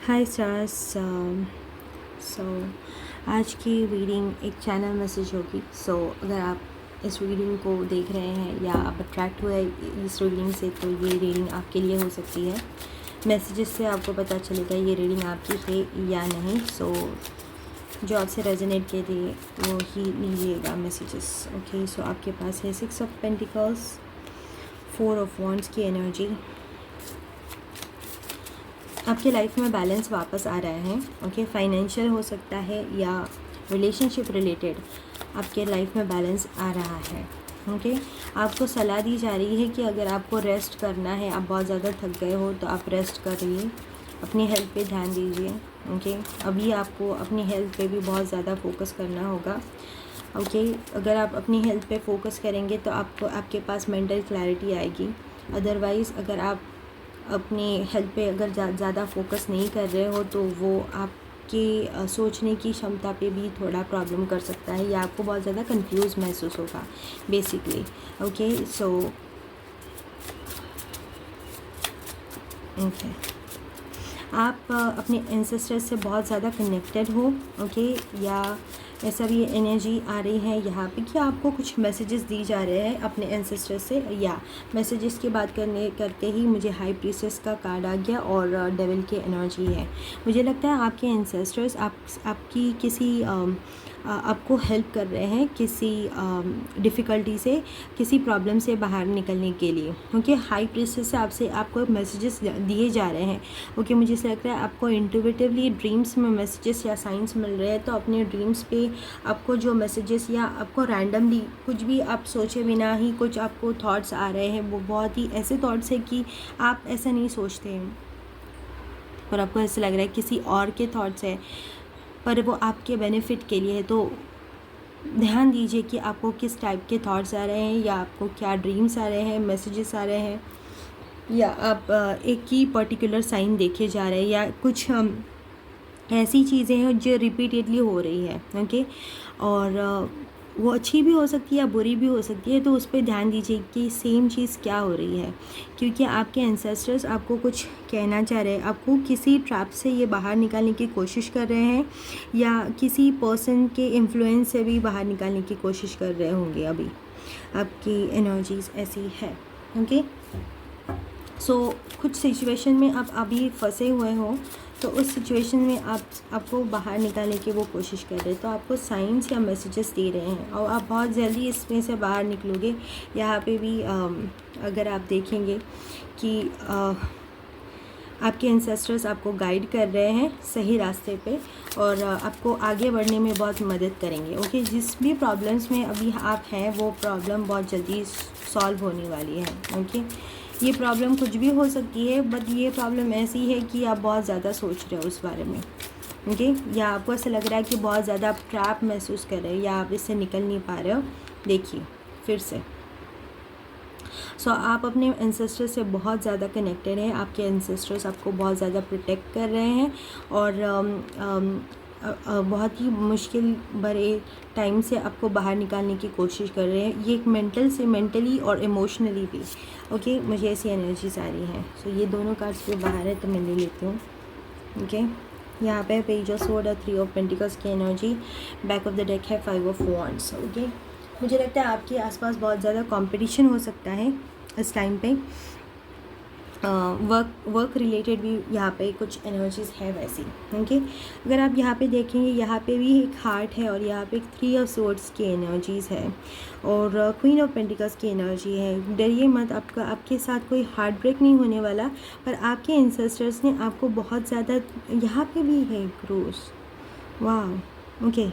हाय stars. सो आज की reading एक चैनल मैसेज होगी। अगर आप इस रीडिंग को देख रहे हैं या आप अट्रैक्ट हुए इस रीडिंग से, तो ये रीडिंग आपके लिए हो सकती है। मैसेजेस से आपको पता चलेगा ये रीडिंग आपकी है या नहीं। जो आपसे रेजोनेट किए थे वो ही लीजिएगा मैसेजेस। ओके, सो आपके पास है 6 ऑफ पेंटिकल्स, 4 ऑफ वॉन्ड्स की एनर्जी। आपके लाइफ में बैलेंस वापस आ रहा है। ओके, फाइनेंशियल हो सकता है या रिलेशनशिप रिलेटेड आपके लाइफ में बैलेंस आ रहा है। ओके, आपको सलाह दी जा रही है कि अगर आपको रेस्ट करना है, आप बहुत ज़्यादा थक गए हो तो आप रेस्ट करिए, अपनी हेल्थ पे ध्यान दीजिए। ओके, अभी आपको अपनी हेल्थ पे भी बहुत ज़्यादा फोकस करना होगा। ओके, अगर आप अपनी हेल्थ पे फोकस करेंगे तो आपको आपके पास मेंटल क्लैरिटी आएगी। अदरवाइज़ अगर आप अपनी हेल्थ पे अगर ज़्यादा फोकस नहीं कर रहे हो तो वो आपकी सोचने की क्षमता पे भी थोड़ा प्रॉब्लम कर सकता है या आपको बहुत ज़्यादा कंफ्यूज महसूस होगा बेसिकली। ओके, ओके, आप अपने एंसेस्टर्स से बहुत ज़्यादा कनेक्टेड हो। ओके, या ऐसा भी एनर्जी आ रही है यहाँ पे कि आपको कुछ मैसेजेस दी जा रहे हैं अपने एंसेस्टर्स से। या मैसेजेस की बात करते ही मुझे हाई प्रीसेस का कार्ड आ गया और डेविल की एनर्जी है। मुझे लगता है आपके एंसेस्टर्स आपकी किसी आपको हेल्प कर रहे हैं किसी डिफ़िकल्टी से, किसी प्रॉब्लम से बाहर निकलने के लिए। क्योंकि हाई प्रीसेस से आपको मैसेजेस दिए जा रहे हैं। ओके, मुझे ऐसा लगता है आपको इंट्यूटिवली ड्रीम्स में मैसेजेस या साइंस मिल रहे हैं। तो अपने ड्रीम्स पे आपको जो मैसेजेस या आपको रैंडमली कुछ भी आप सोचे बिना ही कुछ आपको थॉट्स आ रहे हैं, वो बहुत ही ऐसे थॉट्स हैं कि आप ऐसा नहीं सोचते हैं और आपको ऐसा लग रहा है किसी और के थॉट्स है, पर वो आपके बेनिफिट के लिए है। तो ध्यान दीजिए कि आपको किस टाइप के थॉट्स आ रहे हैं या आपको क्या ड्रीम्स आ रहे हैं, मैसेजेस आ रहे हैं, या आप एक ही पर्टिकुलर साइन देखे जा रहे हैं या कुछ ऐसी चीज़ें हैं जो रिपीटेडली हो रही है। ओके, और वो अच्छी भी हो सकती है या बुरी भी हो सकती है। तो उस पर ध्यान दीजिए कि सेम चीज़ क्या हो रही है, क्योंकि आपके एंसेस्टर्स आपको कुछ कहना चाह रहे हैं। आपको किसी ट्रैप से ये बाहर निकालने की कोशिश कर रहे हैं या किसी पर्सन के इन्फ्लुएंस से भी बाहर निकालने की कोशिश कर रहे होंगे। अभी आपकी एनर्जीज ऐसी है। ओके, कुछ सिचुएशन में आप अभी फंसे हुए हो, तो उस सिचुएशन में आपको बाहर निकालने की वो कोशिश कर रहे हैं। तो आपको साइंस या मैसेजेस दे रहे हैं और आप बहुत जल्दी इसमें से बाहर निकलोगे। यहाँ पे भी अगर आप देखेंगे कि आपके एंसेस्टर्स आपको गाइड कर रहे हैं सही रास्ते पे और आपको आगे बढ़ने में बहुत मदद करेंगे। ओके, जिस भी प्रॉब्लम्स में अभी आप हैं वो प्रॉब्लम बहुत जल्दी सॉल्व होने वाली है। ओके, ये प्रॉब्लम कुछ भी हो सकती है, बट ये प्रॉब्लम ऐसी है कि आप बहुत ज़्यादा सोच रहे हो उस बारे में। ओके, या आपको ऐसा लग रहा है कि बहुत ज़्यादा आप ट्रैप महसूस कर रहे हो या आप इससे निकल नहीं पा रहे हो। देखिए फिर से, आप अपने एंसेस्टर्स से बहुत ज़्यादा कनेक्टेड हैं। आपके एंसेस्टर्स आपको बहुत ज़्यादा प्रोटेक्ट कर रहे हैं और बहुत ही मुश्किल भरे टाइम से आपको बाहर निकालने की कोशिश कर रहे हैं। ये एक मेंटली और इमोशनली भी। ओके, मुझे ऐसी एनर्जीज आ रही हैं। ये दोनों कार्ड्स पे बाहर है तो मैं ले लेती हूँ। ओके, यहाँ पे पेज ऑफ स्वॉर्ड और 3 ऑफ पेंटिकल्स की energy. Back of the deck है 5 ऑफ वॉन्ड्स। ओके, मुझे लगता है आपके आसपास बहुत ज़्यादा कंपटीशन हो सकता है इस टाइम पे। वर्क रिलेटेड भी यहाँ पे कुछ एनर्जीज है वैसी। ओके, अगर आप यहाँ पे देखेंगे, यहाँ पे भी एक हार्ट है और यहाँ पे 3 ऑफ स्वॉर्ड्स की एनर्जीज़ है और क्वीन ऑफ पेंटिकल्स की एनर्जी है। डरिए मत, आपके साथ कोई हार्ट ब्रेक नहीं होने वाला, पर आपके एंसेस्टर्स ने आपको बहुत ज़्यादा, यहाँ पे भी है क्रूस। वाह, ओके,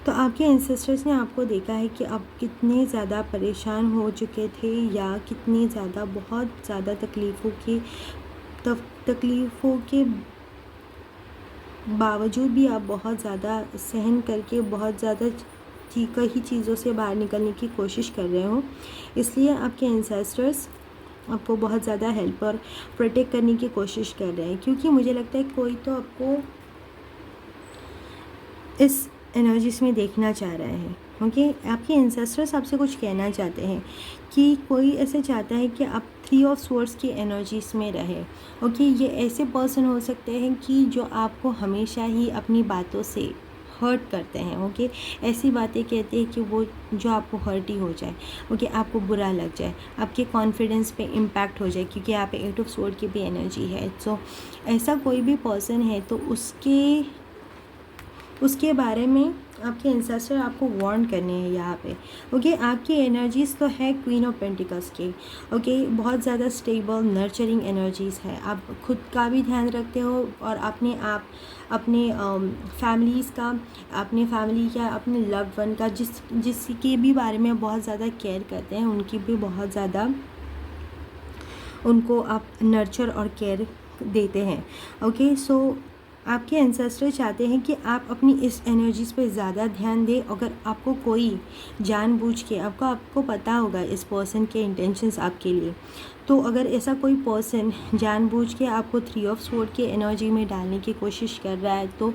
तो आपके एंसेस्टर्स ने आपको देखा है कि आप कितने ज़्यादा परेशान हो चुके थे या कितनी ज़्यादा बहुत ज़्यादा तकलीफ़ों के बावजूद भी आप बहुत ज़्यादा सहन करके बहुत ज़्यादा कई चीज़ों से बाहर निकलने की कोशिश कर रहे हो। इसलिए आपके एंसेस्टर्स आपको बहुत ज़्यादा हेल्प और प्रोटेक्ट करने की कोशिश कर रहे हैं, क्योंकि मुझे लगता है कोई तो आपको इस एनर्जीज में देखना चाह रहा है। ओके, आपके एंसेस्टर्स आपसे कुछ कहना चाहते हैं कि कोई ऐसे चाहता है कि आप 3 ऑफ स्वॉर्ड्स की एनर्जीज में रहे। ओके, ये ऐसे पर्सन हो सकते हैं कि जो आपको हमेशा ही अपनी बातों से हर्ट करते हैं। ओके, ऐसी बातें कहते हैं कि वो जो आपको हर्ट ही हो जाए। ओके, आपको बुरा लग जाए, आपके कॉन्फिडेंस पे इम्पैक्ट हो जाए, क्योंकि यहाँ पे 8 ऑफ स्वॉर्ड की भी एनर्जी है। सो ऐसा कोई भी पर्सन है तो उसके बारे में आपके एंसेस्टर आपको वार्न करने हैं यहाँ पे। ओके, आपकी एनर्जीज़ तो है क्वीन ऑफ पेंटिकल्स की। ओके, बहुत ज़्यादा स्टेबल नर्चरिंग एनर्जीज़ है। आप खुद का भी ध्यान रखते हो और अपने फैमिलीज़ का, अपने फैमिली का, अपने लव्ड वन का, जिसके भी बारे में बहुत ज़्यादा केयर करते हैं, उनकी भी बहुत ज़्यादा उनको आप नर्चर और केयर देते हैं। ओके, सो आपके एंसेस्टर चाहते हैं कि आप अपनी इस एनर्जीज़ पे ज़्यादा ध्यान दें। अगर आपको कोई जानबूझ के आपको पता होगा इस पर्सन के इंटेंशंस आपके लिए, तो अगर ऐसा कोई पर्सन जानबूझ के आपको 3 ऑफ स्वॉर्ड की एनर्जी में डालने की कोशिश कर रहा है, तो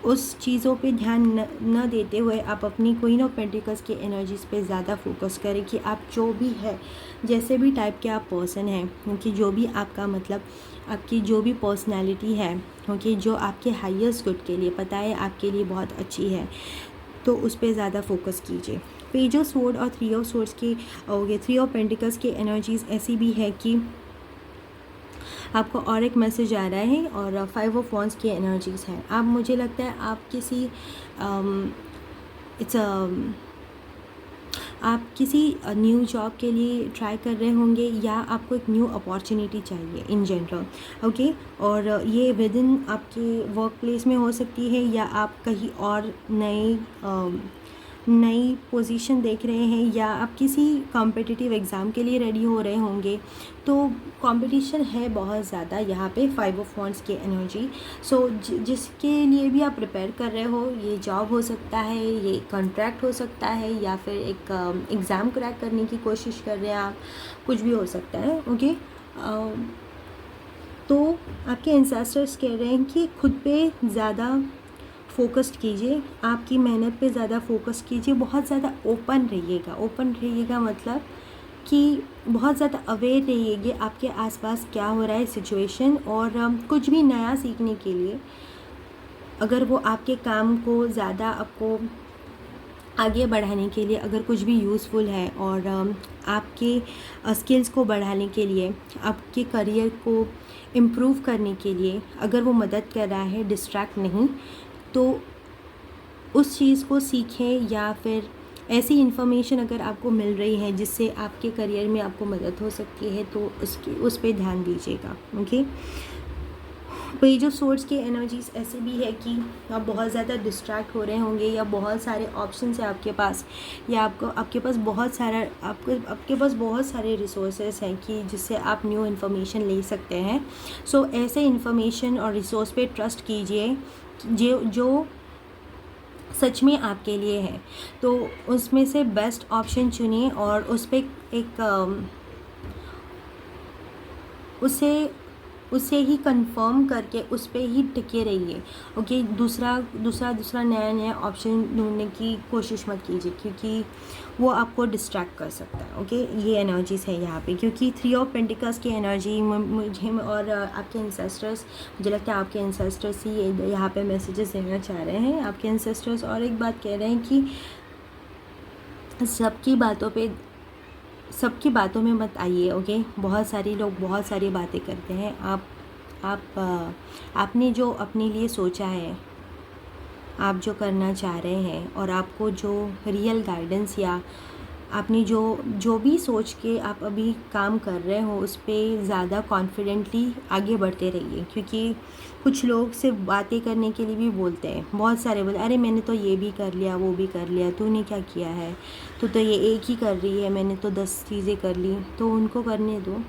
उस चीज़ों पे ध्यान न देते हुए आप अपनी क्वीन ऑफ पेंटिकल्स की एनर्जीज़ पे ज़्यादा फोकस करें कि आप जो भी है, जैसे भी टाइप के आप पर्सन हैं, क्योंकि जो भी आपका मतलब आपकी जो भी पर्सनैलिटी है, क्योंकि जो आपके हाईएस्ट गुड के लिए पता है आपके लिए बहुत अच्छी है, तो उस पर ज़्यादा फोकस कीजिए। पेज ऑफ स्वॉर्ड और 3 ऑफ स्वॉर्ड्स की ये 3 ऑफ पेंटिकल्स की एनर्जीज़ ऐसी भी है कि आपको और एक मैसेज आ रहा है, और 5 ऑफ वॉन्ड्स की एनर्जीज़ हैं। आप, मुझे लगता है आप किसी न्यू जॉब के लिए ट्राई कर रहे होंगे, या आपको एक न्यू अपॉर्चुनिटी चाहिए इन जनरल। ओके, और ये विद इन आपके वर्क प्लेस में हो सकती है, या आप कहीं और नई पोजीशन देख रहे हैं, या आप किसी कॉम्पिटिटिव एग्ज़ाम के लिए रेडी हो रहे होंगे। तो कंपटीशन है बहुत ज़्यादा यहाँ पे 5 ऑफ वॉन्ड्स की एनर्जी। सो जिसके लिए भी आप प्रिपेयर कर रहे हो, ये जॉब हो सकता है, ये कॉन्ट्रैक्ट हो सकता है, या फिर एक एग्ज़ाम क्रैक करने की कोशिश कर रहे हैं आप, कुछ भी हो सकता है। ओके, तो आपके एंसेस्टर्स कह रहे हैं कि खुद पे ज़्यादा फोकस्ड कीजिए, आपकी मेहनत पे ज़्यादा फोकस कीजिए, बहुत ज़्यादा ओपन रहिएगा मतलब कि बहुत ज़्यादा अवेयर रहिएगा आपके आसपास क्या हो रहा है सिचुएशन, और कुछ भी नया सीखने के लिए, अगर वो आपके काम को ज़्यादा आपको आगे बढ़ाने के लिए अगर कुछ भी यूज़फुल है, और आपके स्किल्स को बढ़ाने के लिए, आपके करियर को इम्प्रूव करने के लिए अगर वो मदद कर रहा है, डिस्ट्रैक्ट नहीं, तो उस चीज़ को सीखें। या फिर ऐसी इन्फॉर्मेशन अगर आपको मिल रही है जिससे आपके करियर में आपको मदद हो सकती है, तो उस पर ध्यान दीजिएगा। ओके, पेज ऑफ स्वॉर्ड्स की एनर्जीज ऐसे भी है कि आप बहुत ज़्यादा डिस्ट्रैक्ट हो रहे होंगे, या बहुत सारे ऑप्शंस है आपके पास, या आपके पास बहुत सारे रिसोर्सेज हैं कि जिससे आप न्यू इन्फॉर्मेशन ले सकते हैं। सो ऐसे इन्फॉर्मेशन और रिसोर्स पे ट्रस्ट कीजिए जो सच में आपके लिए है, तो उसमें से बेस्ट ऑप्शन चुनिए और उस पर उससे ही कंफर्म करके उस पर ही टिके रहिए। ओके, दूसरा नया ऑप्शन ढूंढने की कोशिश मत कीजिए, क्योंकि वो आपको डिस्ट्रैक्ट कर सकता है। ओके, ये एनर्जीज़ है यहाँ पे, क्योंकि 3 ऑफ पेंटिकल्स की एनर्जी मुझे और आपके एंसेस्टर्स, मुझे लगता है आपके एंसेस्टर्स ही यहाँ पे मैसेजेस देना चाह रहे हैं। आपके एंसेस्टर्स और एक बात कह रहे हैं कि सबकी बातों में मत आइए। ओके, बहुत सारे लोग बहुत सारी बातें करते हैं। आपने जो अपने लिए सोचा है, आप जो करना चाह रहे हैं, और आपको जो रियल गाइडेंस, या आपने जो भी सोच के आप अभी काम कर रहे हो, उस पर ज़्यादा कॉन्फिडेंटली आगे बढ़ते रहिए। क्योंकि कुछ लोग सिर्फ बातें करने के लिए भी बोलते हैं, बहुत सारे बोलते, अरे मैंने तो ये भी कर लिया, वो भी कर लिया, तूने क्या किया है, तू तो ये एक ही कर रही है, मैंने तो 10 चीज़ें कर ली। तो उनको करने दो,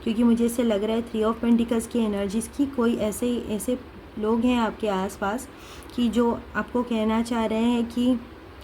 क्योंकि मुझे इससे लग रहा है 3 ऑफ पेंटिकल्स की एनर्जीज़ की कोई ऐसे लोग हैं आपके आसपास कि जो आपको कहना चाह रहे हैं कि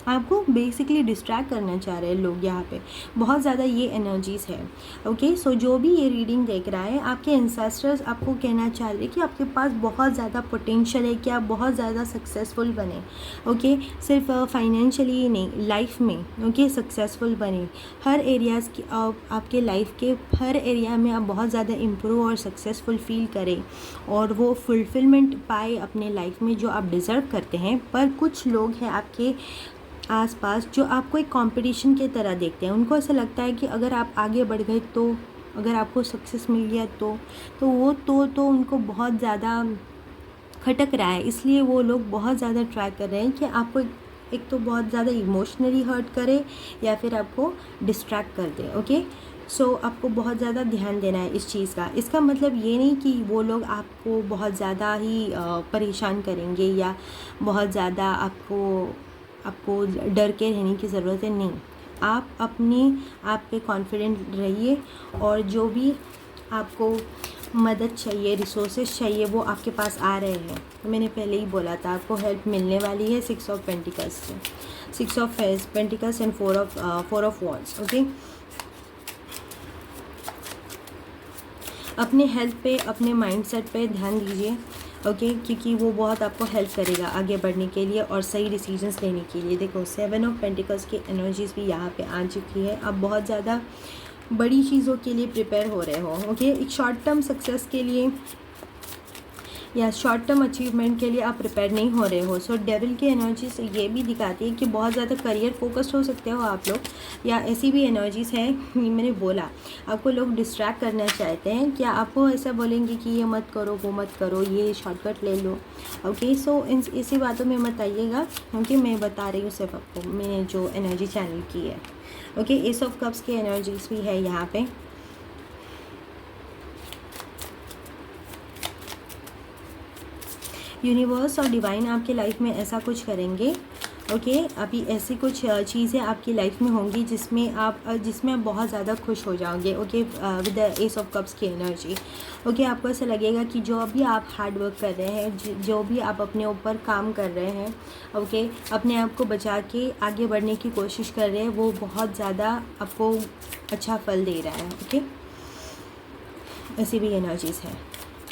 आपको बेसिकली डिस्ट्रैक्ट करना चाह रहे हैं लोग यहाँ पे, बहुत ज़्यादा ये एनर्जीज़ है। ओके, सो जो भी ये रीडिंग देख रहा है, आपके एंसेस्टर्स आपको कहना चाह रहे हैं कि आपके पास बहुत ज़्यादा पोटेंशियल है कि आप बहुत ज़्यादा सक्सेसफुल बने। ओके, सिर्फ फाइनेंशियली ही नहीं, लाइफ में ओके सक्सेसफुल बने। हर एरियाज़ की आपके लाइफ के हर एरिया में आप बहुत ज़्यादा इम्प्रूव और सक्सेसफुल फील करें और वो फुलफिलमेंट पाए अपने लाइफ में जो आप डिज़र्व करते हैं। पर कुछ लोग हैं आपके आसपास जो आपको एक कंपटीशन की तरह देखते हैं। उनको ऐसा लगता है कि अगर आप आगे बढ़ गए तो, अगर आपको सक्सेस मिल गया तो वो तो उनको बहुत ज़्यादा खटक रहा है। इसलिए वो लोग बहुत ज़्यादा ट्राई कर रहे हैं कि आपको एक तो बहुत ज़्यादा इमोशनली हर्ट करे या फिर आपको डिस्ट्रैक्ट कर दे। ओके, सो आपको बहुत ज़्यादा ध्यान देना है इस चीज़ का। इसका मतलब ये नहीं कि वो लोग आपको बहुत ज़्यादा ही परेशान करेंगे या बहुत ज़्यादा आपको डर के रहने की ज़रूरत है, नहीं। आप अपने आप पे कॉन्फिडेंट रहिए और जो भी आपको मदद चाहिए, रिसोर्सेज चाहिए, वो आपके पास आ रहे हैं। मैंने पहले ही बोला था आपको हेल्प मिलने वाली है 6 ऑफ पेंटिकल्स से, 6 of pentacles and 4 of wands. Okay, अपने हेल्थ पे, अपने माइंडसेट पे ध्यान दीजिए। ओके, क्योंकि वो बहुत आपको हेल्प करेगा आगे बढ़ने के लिए और सही डिसीजंस लेने के लिए। देखो 7 ऑफ पेंटिकल्स की एनर्जीज भी यहाँ पे आ चुकी है। आप बहुत ज़्यादा बड़ी चीज़ों के लिए प्रिपेयर हो रहे हो। ओके, एक शॉर्ट टर्म सक्सेस के लिए या शॉर्ट टर्म अचीवमेंट के लिए आप प्रिपेयर नहीं हो रहे हो। सो डेविल की एनर्जी से ये भी दिखाती है कि बहुत ज़्यादा करियर फोकस्ड हो सकते हो आप लोग, या ऐसी भी एनर्जीज़ है। मैंने बोला आपको लोग डिस्ट्रैक्ट करना चाहते हैं, क्या आपको ऐसा बोलेंगे कि ये मत करो, वो मत करो, ये शॉर्टकट ले लो। ओके, सो इसी बातों में मत आइएगा, क्योंकि मैं बता रही हूँ सिर्फ आपको, मैंने जो एनर्जी चैनल की है। ओके, एस ऑफ कप्स की एनर्जीज भी है यहाँ पे। यूनिवर्स और डिवाइन आपके लाइफ में ऐसा कुछ करेंगे। ओके, अभी ऐसी कुछ चीज़ें आपकी लाइफ में होंगी जिसमें आप बहुत ज़्यादा खुश हो जाओगे। Okay, with the S of cups की एनर्जी। ओके, आपको ऐसा लगेगा कि जो भी आप हार्ड वर्क कर रहे हैं, जो भी आप अपने ऊपर काम कर रहे हैं, ओके, अपने आप को बचा के आगे बढ़ने की कोशिश कर रहे हैं, वो बहुत ज़्यादा आपको अच्छा फल दे रहा है। ओके, ऐसी भी एनर्जीज़ है।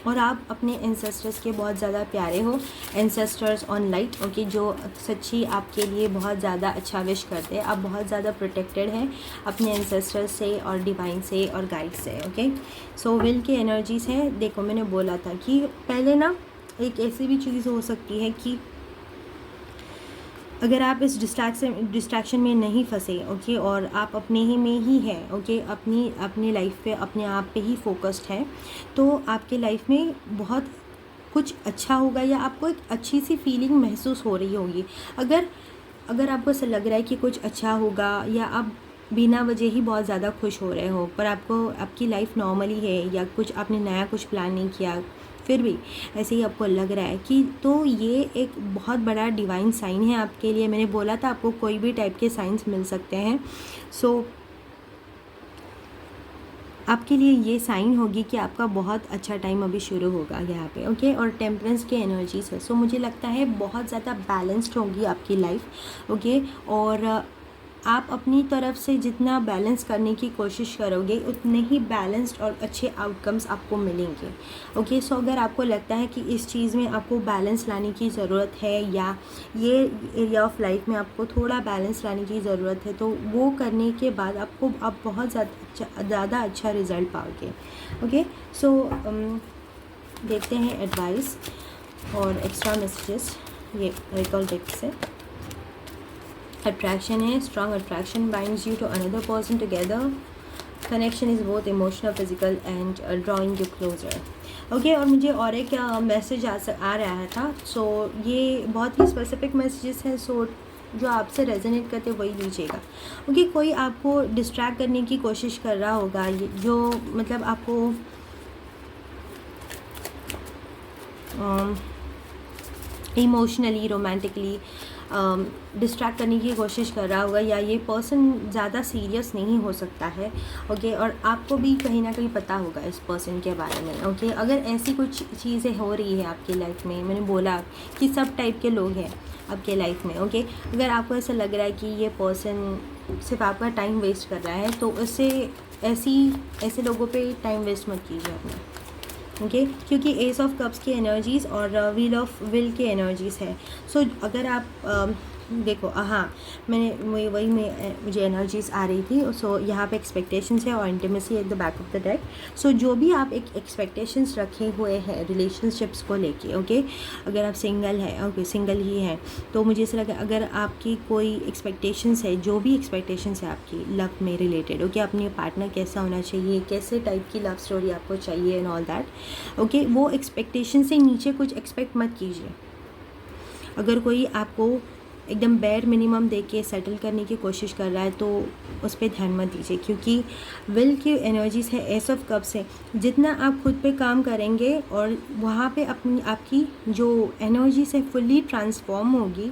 और आप अपने एंसेस्टर्स के बहुत ज़्यादा प्यारे हो, एंसेस्टर्स ऑन लाइट। ओके, जो सच्ची आपके लिए बहुत ज़्यादा अच्छा विश करते हैं। आप बहुत ज़्यादा प्रोटेक्टेड हैं अपने एंसेस्टर्स से और डिवाइन से और गाइड से। ओके, सो विल की एनर्जीज़ है। देखो मैंने बोला था कि पहले ना एक ऐसी भी चीज़ हो सकती है कि अगर आप इस डिस्ट्रैक्शन में नहीं फंसे, ओके, और आप अपने ही में ही हैं, ओके, अपनी लाइफ पे, अपने आप पे ही फोकस्ड है, तो आपके लाइफ में बहुत कुछ अच्छा होगा या आपको एक अच्छी सी फीलिंग महसूस हो रही होगी। अगर आपको ऐसा लग रहा है कि कुछ अच्छा होगा या आप बिना वजह ही बहुत ज़्यादा खुश हो रहे हो, पर आपकी लाइफ नॉर्मली है या कुछ आपने नया कुछ प्लान नहीं किया, फिर भी ऐसे ही आपको लग रहा है कि, तो ये एक बहुत बड़ा डिवाइन साइन है आपके लिए। मैंने बोला था आपको कोई भी टाइप के साइंस मिल सकते हैं। सो आपके लिए ये साइन होगी कि आपका बहुत अच्छा टाइम अभी शुरू होगा यहाँ पे। ओके, और टेम्परेंस की एनर्जीज है। सो मुझे लगता है बहुत ज़्यादा बैलेंस्ड होगी आपकी लाइफ। ओके, और आप अपनी तरफ से जितना बैलेंस करने की कोशिश करोगे उतने ही बैलेंस्ड और अच्छे आउटकम्स आपको मिलेंगे। ओके, सो अगर आपको लगता है कि इस चीज़ में आपको बैलेंस लाने की ज़रूरत है या ये एरिया ऑफ लाइफ में आपको थोड़ा बैलेंस लाने की ज़रूरत है, तो वो करने के बाद आप बहुत ज़्यादा अच्छा रिज़ल्ट पाओगे। ओके, सो देखते हैं एडवाइस और एक्स्ट्रा मैसेजेस ये रिकॉल डेक से। अट्रैक्शन है, strong attraction binds you to another person together. Connection is both emotional, physical and drawing you closer. Okay, और मुझे और एक मैसेज आ रहा था। सो ये बहुत ही स्पेसिफिक मैसेजेस हैं, सो जो आपसे रेजोनेट करते वही लीजिएगा। ओके, कोई आपको डिस्ट्रैक्ट करने की कोशिश कर रहा होगा, जो मतलब आपको इमोशनली, रोमांटिकली डिस्ट्रैक्ट करने की कोशिश कर रहा होगा, या ये पर्सन ज़्यादा सीरियस नहीं हो सकता है। ओके, और आपको भी कहीं ना कहीं पता होगा इस पर्सन के बारे में। ओके, अगर ऐसी कुछ चीज़ें हो रही है आपकी लाइफ में, मैंने बोला कि सब टाइप के लोग हैं आपके लाइफ में। ओके, अगर आपको ऐसा लग रहा है कि ये पर्सन सिर्फ आपका टाइम वेस्ट कर रहा है, तो उससे ऐसे लोगों पे टाइम वेस्ट मत कीजिए अपना। ओके, क्योंकि एस ऑफ कप्स की एनर्जीज़ और व्हील ऑफ विल की एनर्जीज़ है। सो अगर आप देखो, हाँ, मुझे एनर्जीज़ आ रही थी। सो यहाँ पे एक्सपेक्टेशंस है और intimacy at the back of the deck. So जो भी आप एक एक्सपेक्टेशंस रखे हुए हैं रिलेशनशिप्स को लेके, ओके, अगर आप सिंगल है, ओके, सिंगल ही है, तो मुझे ऐसा लगा अगर आपकी कोई एक्सपेक्टेशंस है, जो भी एक्सपेक्टेशंस है आपकी लव में रिलेटेड, ओके, अपने पार्टनर कैसा होना चाहिए, कैसे टाइप की लव स्टोरी आपको चाहिए एंड ऑल दैट, ओके, वो एक्सपेक्टेशन से नीचे कुछ एक्सपेक्ट मत कीजिए। अगर कोई आपको एकदम बेयर मिनिमम दे के सेटल करने की कोशिश कर रहा है, तो उस पर ध्यान मत दीजिए, क्योंकि विल की एनर्जीज़ है, एस ऑफ कप्स है। जितना आप खुद पे काम करेंगे और वहाँ पे आपकी जो एनर्जीज है फुल्ली ट्रांसफॉर्म होगी,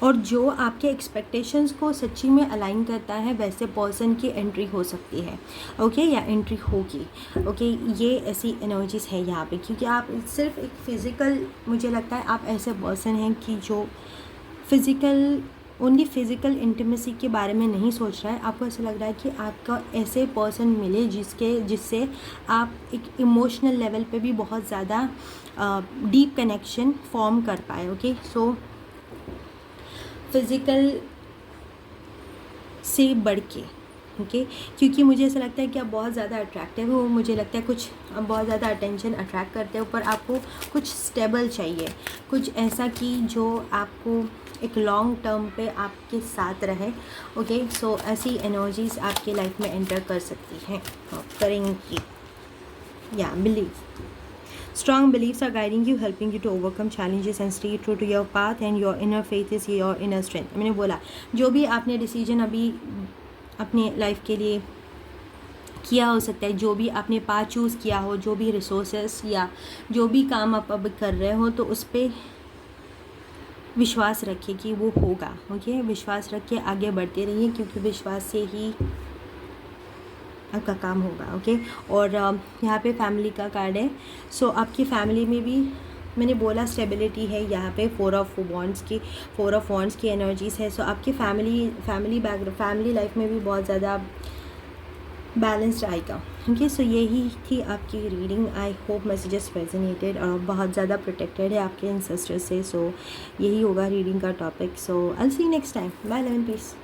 और जो आपके एक्सपेक्टेशंस को सच्ची में अलाइन करता है, वैसे पर्सन की एंट्री हो सकती है, ओके, या एंट्री होगी। ओके, ये ऐसी एनर्जीज़ है यहाँ पे, क्योंकि आप सिर्फ एक फ़िज़िकल, मुझे लगता है आप ऐसे पर्सन हैं कि जो ओनली फ़िज़िकल इंटीमेसी के बारे में नहीं सोच रहा है। आपको ऐसा लग रहा है कि आपका ऐसे पर्सन मिले जिससे आप एक इमोशनल लेवल पे भी बहुत ज़्यादा डीप कनेक्शन फॉर्म कर पाए। ओके, सो फिज़िकल से बढ़ के, ओके, क्योंकि मुझे ऐसा लगता है कि आप बहुत ज़्यादा अट्रैक्टिव हो। मुझे लगता है कुछ आप बहुत ज़्यादा अटेंशन अट्रैक्ट करते हो, पर आपको कुछ स्टेबल चाहिए, कुछ ऐसा कि जो आपको एक लॉन्ग टर्म पे आपके साथ रहे। ओके, सो ऐसी एनर्जीज़ आपकी लाइफ में एंटर कर सकती हैं, करेंगी, या believe. Strong beliefs are guiding you, helping you to overcome challenges and stay true to your path, and your inner faith is your inner strength. मैंने बोला जो भी आपने डिसीजन अभी अपने लाइफ के लिए किया हो सकता है, जो भी आपने पाथ चूज़ किया हो, जो भी रिसोर्सेस या जो भी काम आप अब कर रहे हो, तो उस पर विश्वास रखिए कि वो होगा। ओके, विश्वास रख के आगे बढ़ते रहिए, क्योंकि विश्वास से ही आपका काम होगा। ओके, और यहाँ पे फैमिली का कार्ड है। सो आपकी फैमिली में भी मैंने बोला स्टेबिलिटी है यहाँ पे, फोर ऑफ वॉन्ड्स की एनर्जीज़ है। सो आपकी फैमिली लाइफ में भी बहुत ज़्यादा बैलेंस्ड आएगा। ओके, सो यही थी आपकी reading. I hope messages resonated, और बहुत ज़्यादा प्रोटेक्टेड है आपके एंसेस्टर्स से। सो यही होगा रीडिंग का topic. So I will see you next time. Bye, love and piece.